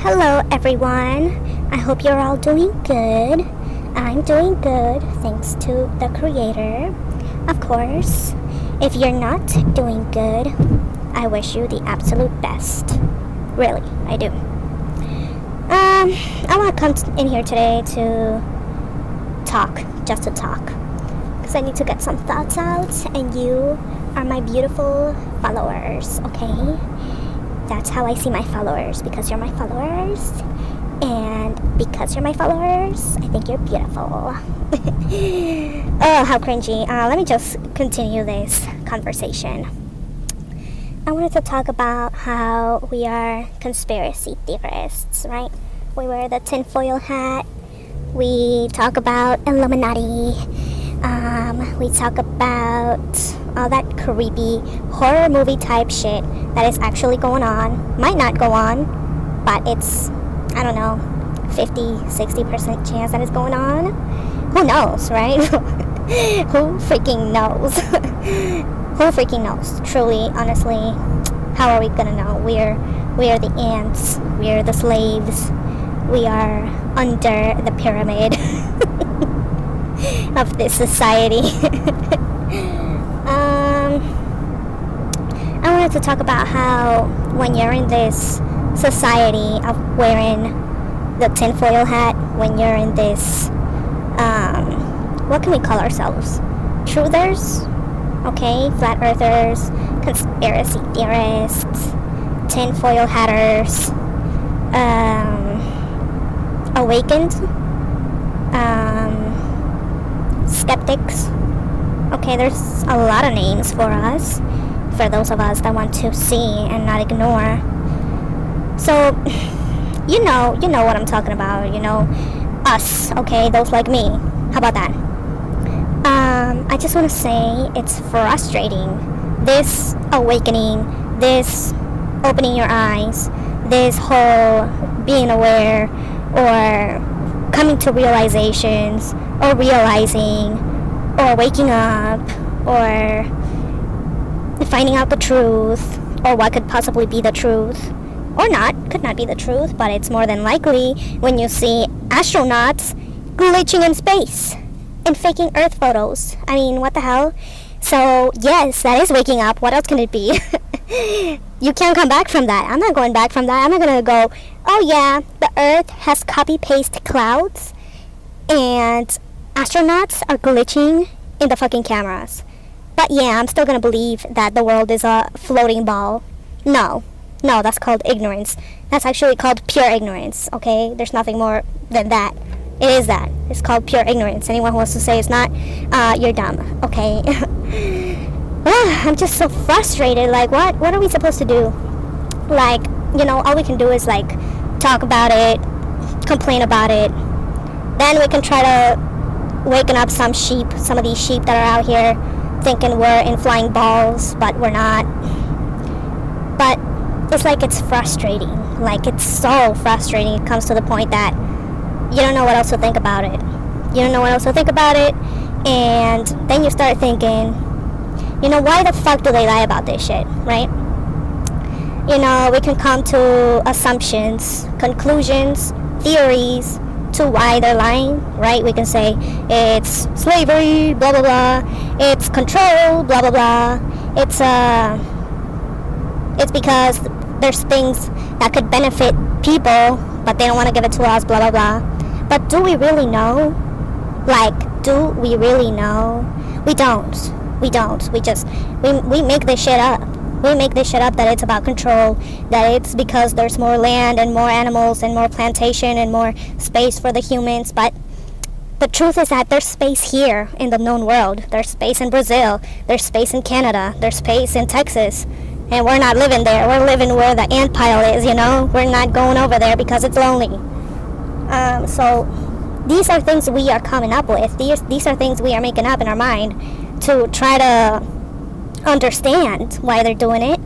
Hello everyone, I hope you're all doing good. I'm doing good thanks to the creator. Of course, if you're not doing good, I wish you the absolute best. Really, I do. I want to come in here today to talk, just to talk. Because I need to get some thoughts out, and you are my beautiful followers, okay? That's how I see my followers, because you're my followers. And because you're my followers, I think you're beautiful. Oh, how cringy. Let me just continue this conversation. I wanted to talk about how we are conspiracy theorists, right? We wear the tinfoil hat. We talk about Illuminati. We talk about all that creepy horror movie type shit that is actually going on. Might not go on, but it's, I don't know, 50-60% chance that it's going on. Who knows, right? Who freaking knows? Who freaking knows? Truly, honestly, how are we gonna know? We are the ants. We are the slaves. We are under the pyramid of this society. I wanted to talk about how when you're in this society of wearing the tinfoil hat, when you're in this, what can we call ourselves? Truthers? Okay, flat earthers, conspiracy theorists, tinfoil hatters, awakened, skeptics. Okay, there's a lot of names for us, for those of us that want to see and not ignore. So, you know what I'm talking about, us, okay, those like me. How about that? I just want to say it's frustrating. This awakening, this opening your eyes, this whole being aware, or coming to realizations, or realizing, or waking up, or finding out the truth, or what could possibly be the truth, or not, could not be the truth, but it's more than likely when you see astronauts glitching in space and faking Earth photos. I mean, what the hell? So, yes, that is waking up. What else can it be? You can't come back from that. I'm not going back from that. I'm not gonna go, oh yeah, the Earth has copy-paste clouds, and astronauts are glitching in the fucking cameras. But yeah, I'm still gonna believe that the world is a floating ball. No, that's called ignorance. That's actually called pure ignorance, okay? There's nothing more than that. It is that. It's called pure ignorance. Anyone who wants to say it's not, you're dumb, okay? I'm just so frustrated. Like, what are we supposed to do? Like, all we can do is, like, talk about it, complain about it. Then we can try to waken up some of these sheep that are out here thinking we're in flying balls, but we're not. But it's like it's frustrating. Like, it's so frustrating. It comes to the point that you don't know what else to think about it. And then you start thinking, why the fuck do they lie about this shit, right? We can come to assumptions, conclusions, theories to why they're lying, right? We can say it's slavery, blah blah blah, it's control, blah blah blah, it's because there's things that could benefit people, but they don't want to give it to us, blah blah blah. But do we really know? Do we really know? We don't. We make this shit up. We make this shit up that it's about control, that it's because there's more land and more animals and more plantation and more space for the humans. But the truth is that there's space here in the known world. There's space in Brazil. There's space in Canada. There's space in Texas. And we're not living there. We're living where the ant pile is, We're not going over there because it's lonely. So these are things we are coming up with. These are things we are making up in our mind to try to understand why they're doing it,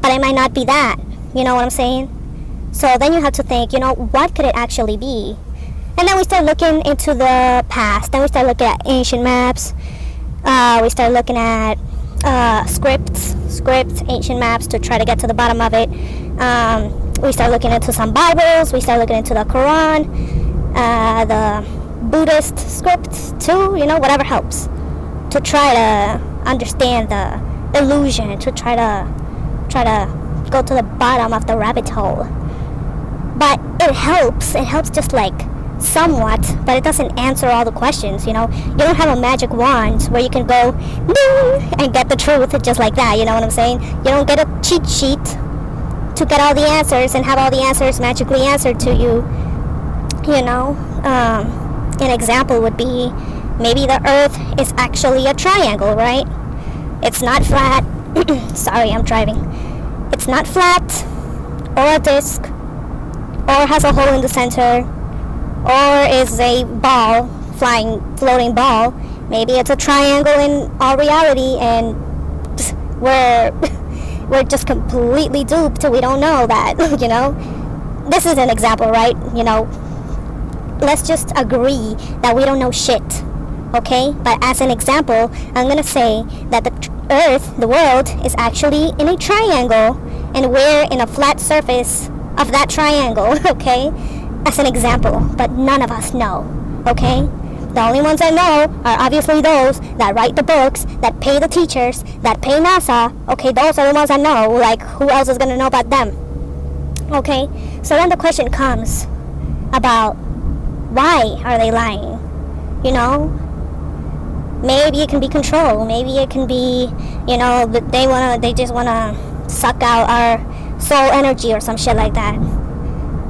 but it might not be that. You know what I'm saying? So then you have to think, what could it actually be? And then we start looking into the past. Then we start looking at ancient maps. We start looking at scripts, ancient maps to try to get to the bottom of it. We start looking into some Bibles. We start looking into the Quran, the Buddhist script too. Whatever helps to try to understand the illusion. To try to go to the bottom of the rabbit hole. But it helps. It helps just like somewhat, but it doesn't answer all the questions. You don't have a magic wand where you can go and get the truth just like that. You know what I'm saying? You don't get a cheat sheet to get all the answers and have all the answers magically answered to you. An example would be maybe the earth is actually a triangle, right? It's not flat. Sorry, I'm driving. It's not flat or a disc or has a hole in the center or is a ball, floating ball. Maybe it's a triangle in all reality, and we're just completely duped. We don't know that. This is an example, right? Let's just agree that we don't know shit, okay? But as an example, I'm gonna say that the earth, the world, is actually in a triangle, and we're in a flat surface of that triangle, okay? As an example, but none of us know, okay? The only ones that know are obviously those that write the books, that pay the teachers, that pay NASA, okay? Those are the ones that know. Like, who else is gonna know about them? Okay? So then the question comes about, why are they lying? Maybe it can be control. Maybe it can be, they just wanna suck out our soul energy or some shit like that.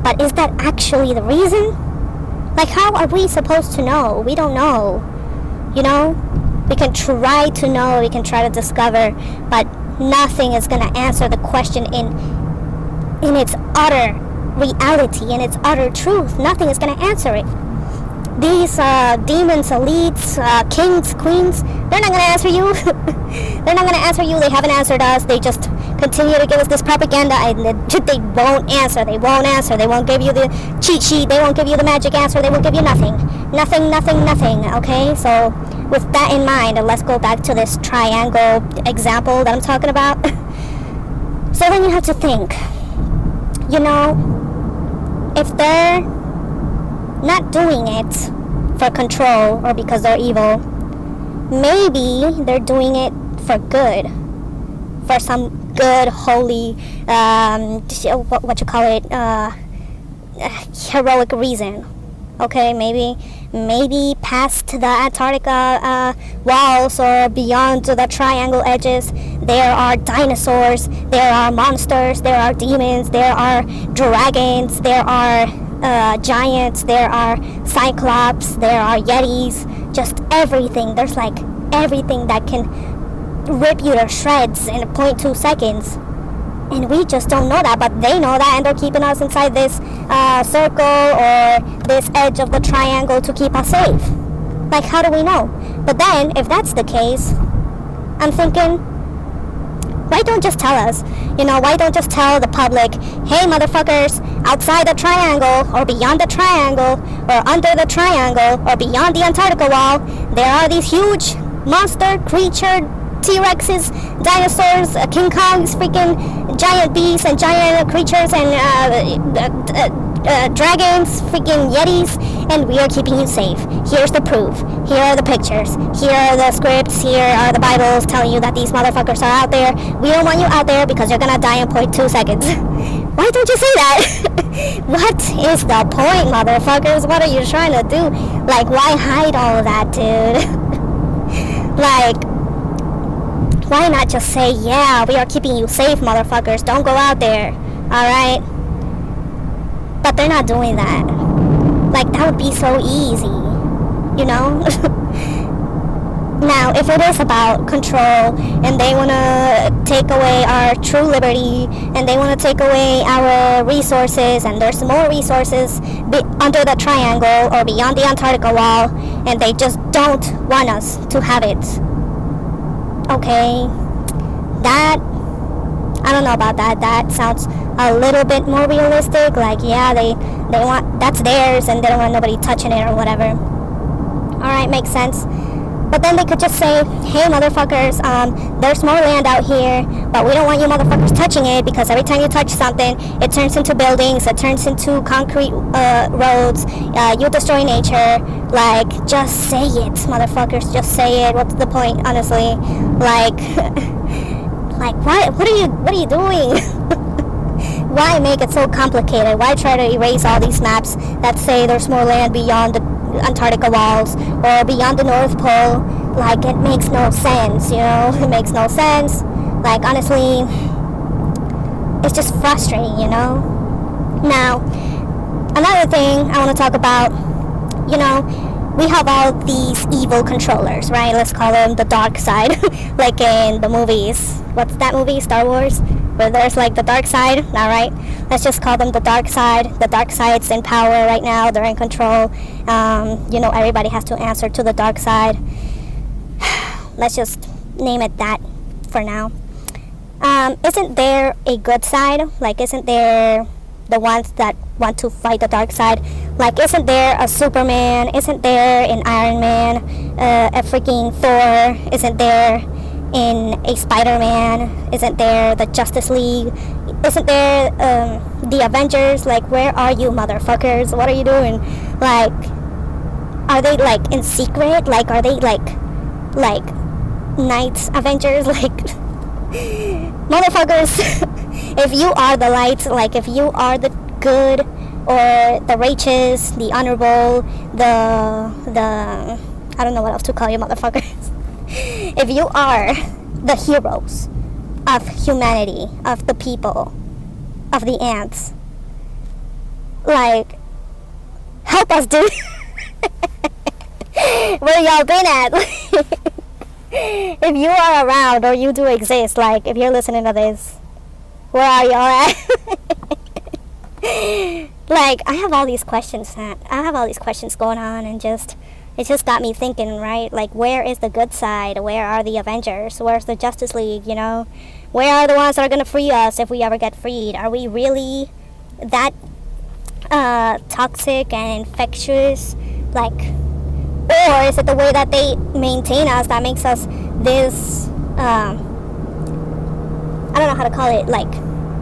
But is that actually the reason? Like, how are we supposed to know? We don't know. We can try to know, we can try to discover, but nothing is gonna answer the question in its utter reality, in its utter truth. Nothing is gonna answer it. These demons, elites, kings, queens, they're not gonna answer you. They're not gonna answer you. They haven't answered us. They just continue to give us this propaganda, and they won't answer. They won't answer. They won't give you the cheat sheet. They won't give you the magic answer. They won't give you nothing. Nothing. Okay? So with that in mind, let's go back to this triangle example that I'm talking about. So then you have to think, if they're not doing it for control or because they're evil, maybe they're doing it for good, for some good, holy, heroic reason. Okay, maybe past the Antarctica walls or beyond the triangle edges, there are dinosaurs, there are monsters, there are demons, there are dragons, there are giants, there are cyclops, there are yetis, just everything. There's like everything that can rip you to shreds in 0.2 seconds. And we just don't know that, but they know that, and they're keeping us inside this circle or this edge of the triangle to keep us safe. Like, how do we know? But then, if that's the case, I'm thinking, why don't just tell us? Why don't just tell the public, hey, motherfuckers, outside the triangle, or beyond the triangle, or under the triangle, or beyond the Antarctica wall, there are these huge monster creature T-Rexes, dinosaurs, King Kongs, freaking giant beasts and giant creatures and dragons, freaking yetis, and we are keeping you safe. Here's the proof. Here are the pictures. Here are the scripts. Here are the Bibles telling you that these motherfuckers are out there. We don't want you out there because you're gonna die in 0.2 seconds. Why don't you say that? What is the point, motherfuckers? What are you trying to do? Like, why hide all of that, dude? Like, why not just say, yeah, we are keeping you safe, motherfuckers. Don't go out there. Alright? But they're not doing that. Like, that would be so easy. Now, if it is about control, and they want to take away our true liberty, and they want to take away our resources, and there's more resources under the triangle or beyond the Antarctica wall, and they just don't want us to have it. Okay, that, I don't know about that. That sounds a little bit more realistic. Like, yeah, they want, that's theirs, and they don't want nobody touching it or whatever. Alright, makes sense. But then they could just say, hey motherfuckers, there's more land out here, but we don't want you motherfuckers touching it, because every time you touch something, it turns into buildings, it turns into concrete roads, you destroy nature. Like, just say it, motherfuckers, just say it. What's the point, honestly? Like, like, what are you doing? Why make it so complicated? Why try to erase all these maps that say there's more land beyond the Antarctica walls or beyond the North Pole? Like, it makes no sense, you know? It makes no sense. Like, honestly, it's just frustrating, you know? Now, another thing I want to talk about, you know, we have all these evil controllers, right? Let's call them the dark side, like in the movies. What's that movie? Star Wars? Where there's like the dark side. All right, let's just call them the dark side. The dark side's in power right now. They're in control. You know, everybody has to answer to the dark side. Let's just name it that for now. Isn't there a good side? Like, isn't there the ones that want to fight the dark side? Like, isn't there a Superman? Isn't there an Iron Man? A freaking Thor? Isn't there in a Spider-Man? Isn't there the Justice League? Isn't there the Avengers? Like, where are you motherfuckers? What are you doing? Like, are they like in secret? Like, are they like Knights Avengers? Like, motherfuckers, if you are the light, like if you are the good or the righteous, the honorable, the I don't know what else to call you motherfuckers. If you are the heroes of humanity, of the people, of the ants, like, help us, dude. Where y'all been at? If you are around or you do exist, like, if you're listening to this, where are y'all at? Like, I have all these questions, man. I have all these questions going on, and it just got me thinking, right? Like, where is the good side? Where are the Avengers? Where's the Justice League, you know? Where are the ones that are gonna free us if we ever get freed? Are we really that toxic and infectious? Like, or is it the way that they maintain us that makes us this, I don't know how to call it, like,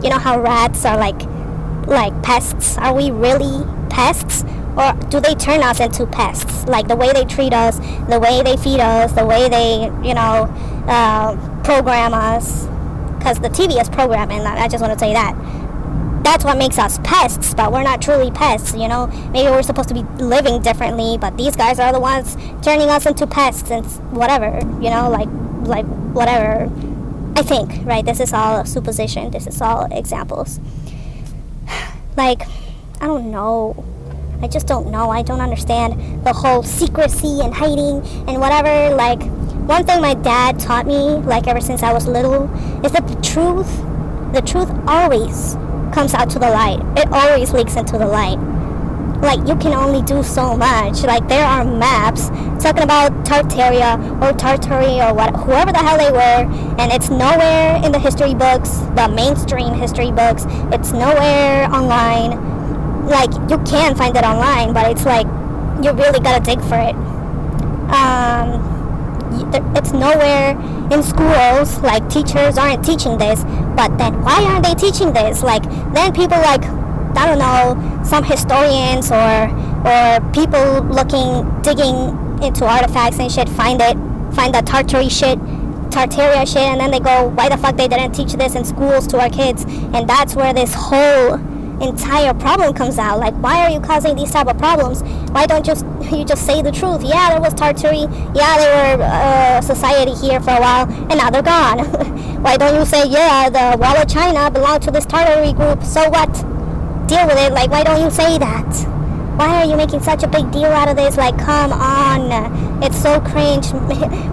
you know how rats are like pests? Are we really pests? Or do they turn us into pests? Like, the way they treat us, the way they feed us, the way they, you know, program us. Because the TV is programming, I just want to say that. That's what makes us pests, but we're not truly pests, you know? Maybe we're supposed to be living differently, but these guys are the ones turning us into pests and whatever, you know, like whatever. I think, right? This is all supposition. This is all examples. Like, I don't know. I just don't know. I don't understand the whole secrecy and hiding and whatever. Like, one thing my dad taught me, like, ever since I was little, is that the truth always comes out to the light. It always leaks into the light. Like, you can only do so much. Like, there are maps talking about Tartaria or Tartary or what, whoever the hell they were, and it's nowhere in the history books, the mainstream history books. It's nowhere online. Like, you can find it online, but it's like, you really gotta dig for it. It's nowhere in schools. Like, teachers aren't teaching this, but then why aren't they teaching this? Like, then people like, I don't know, some historians or people digging into artifacts and shit, find the Tartaria shit, and then they go, why the fuck they didn't teach this in schools to our kids? And that's where this whole entire problem comes out. Like, why are you causing these type of problems? Why don't you just say the truth? Yeah, there was Tartary. Yeah, they were society here for a while, and now they're gone. Why don't you say, yeah, the Wall of China belonged to this Tartary group? So what? Deal with it. Like, why don't you say that? Why are you making such a big deal out of this? Like, come on. It's so cringe.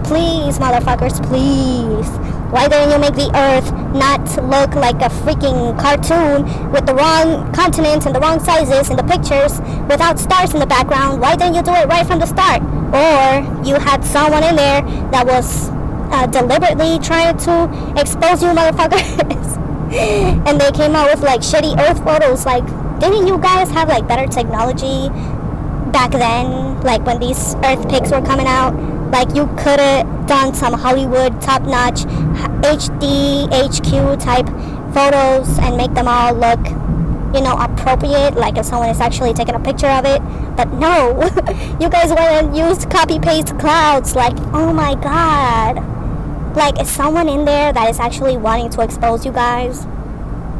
Please, motherfuckers, please. Why didn't you make the Earth not look like a freaking cartoon with the wrong continents and the wrong sizes in the pictures without stars in the background? Why didn't you do it right from the start? Or you had someone in there that was deliberately trying to expose you motherfuckers and they came out with like shitty Earth photos. Like, didn't you guys have like better technology back then, like when these Earth pics were coming out? Like, you could have done some Hollywood top-notch HD HQ type photos and make them all look, you know, appropriate, like if someone is actually taking a picture of it. But no, you guys went and used copy-paste clouds. Like, oh my god. Like, is someone in there that is actually wanting to expose you guys?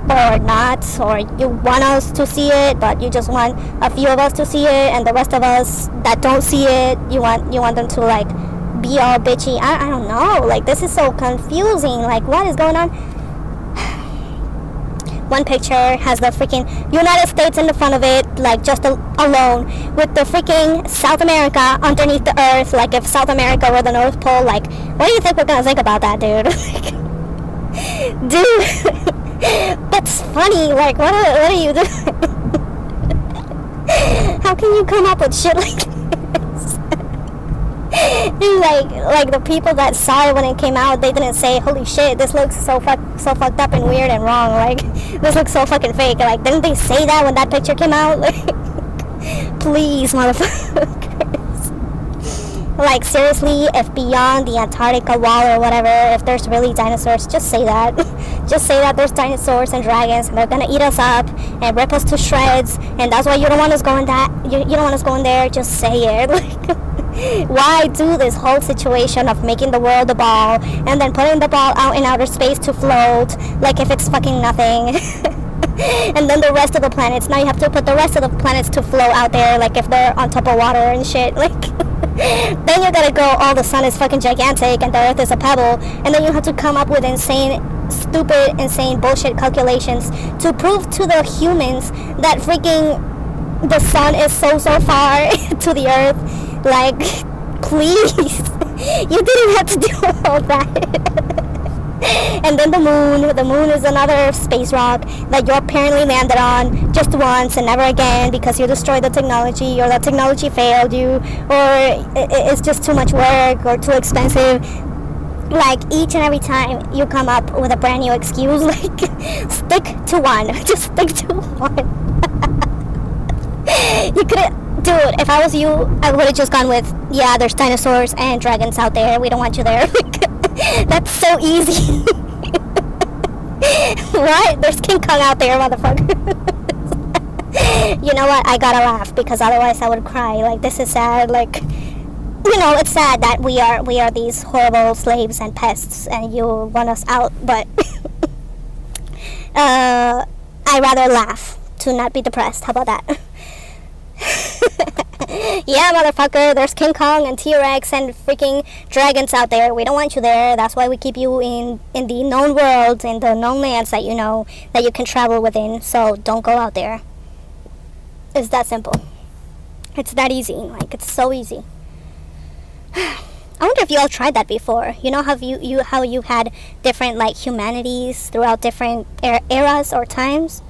Or not? Or you want us to see it, but you just want a few of us to see it, and the rest of us that don't see it, you want them to, like, be all bitchy? I don't know. Like, this is so confusing. Like, what is going on? One picture has the freaking United States in the front of it, like, just alone, with the freaking South America underneath the earth. Like, if South America were the North Pole, like, what do you think we're gonna think about that, dude? Dude, that's funny. Like, what are you doing? How can you come up with shit like this? like the people that saw it when it came out, they didn't say, holy shit, this looks so fucked up and weird and wrong, like, this looks so fucking fake. Like, didn't they say that when that picture came out? Like, please, motherfuckers. Like, seriously, if beyond the Antarctica wall or whatever, if there's really dinosaurs, just say that. Just say that there's dinosaurs and dragons and they're gonna eat us up and rip us to shreds, and that's why you don't want us going you don't want us going there. Just say it. Like, why do this whole situation of making the world a ball and then putting the ball out in outer space to float like if it's fucking nothing? And then the rest of the planets, now you have to put the rest of the planets to float out there like if they're on top of water and shit. Like, then you gotta go, oh, the sun is fucking gigantic and the earth is a pebble, and then you have to come up with stupid, insane bullshit calculations to prove to the humans that freaking the sun is so far to the earth. Like, please, you didn't have to do all that. And then the moon is another space rock that you apparently landed on just once and never again because you destroyed the technology, or the technology failed you, or it's just too much work or too expensive. Like, each and every time you come up with a brand new excuse, like, stick to one. Just stick to one. You could've, dude, if I was you, I would've just gone with, yeah, there's dinosaurs and dragons out there, we don't want you there. That's so easy. What? There's King Kong out there, motherfucker. You know what? I gotta laugh because otherwise I would cry. Like, this is sad. Like, you know, it's sad that we are these horrible slaves and pests and you want us out, but I'd rather laugh to not be depressed. How about that? Yeah, motherfucker, there's King Kong and T-Rex and freaking dragons out there. We don't want you there. That's why we keep you in the known world, in the known lands that you know, that you can travel within. So don't go out there. It's that simple. It's that easy. Like, it's so easy. I wonder if you all tried that before. You know how you had different, like, humanities throughout different eras or times?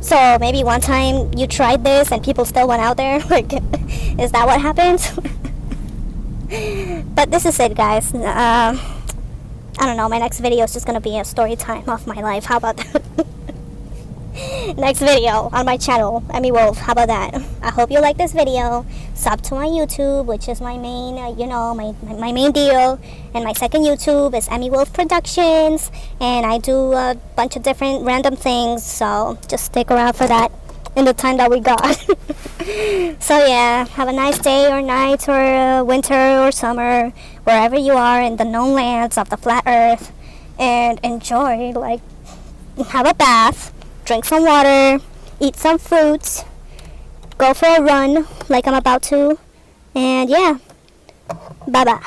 So maybe one time you tried this and people still went out there. Like, is that what happened? But this is it, guys. I don't know, my next video is just gonna be a story time of my life. How about that? Next video on my channel, Emmy Wolf. How about that? I hope you like this video. Sub to my YouTube, which is my main, my main deal. And my second YouTube is Emmy Wolf Productions. And I do a bunch of different random things. So just stick around for that in the time that we got. So yeah, have a nice day or night or winter or summer, wherever you are in the known lands of the flat earth. And enjoy, like, have a bath. Drink some water, eat some fruits, go for a run like I'm about to, and yeah, bye-bye.